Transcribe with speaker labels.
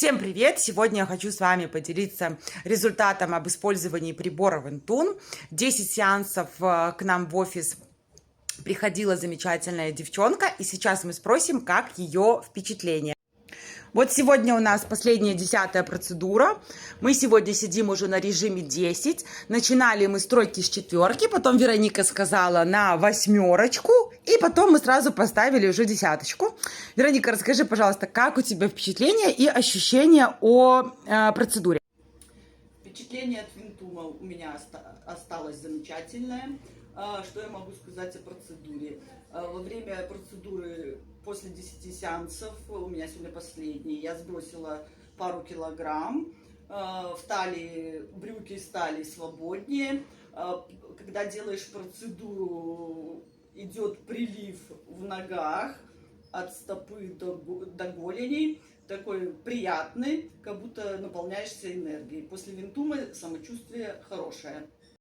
Speaker 1: Всем привет! Сегодня я хочу с вами поделиться результатом об использовании прибора Вентун. 10 сеансов к нам в офис приходила замечательная девчонка, и сейчас мы спросим, как ее впечатление. Вот сегодня у нас последняя 10-я процедура. Мы сегодня сидим уже на режиме 10. Начинали мы с тройки с четверки, потом Вероника сказала на 8, и потом мы сразу поставили уже 10. Вероника, расскажи, пожалуйста, как у тебя впечатления и ощущения о процедуре?
Speaker 2: Впечатление от Вентуна у меня осталось замечательное. Что я могу сказать о процедуре? Во время процедуры после 10 сеансов, у меня сегодня последний, я сбросила пару килограмм. В талии брюки стали свободнее. Когда делаешь процедуру, идет прилив в ногах от стопы до голени, такой приятный, как будто наполняешься энергией. После Вентуна самочувствие хорошее.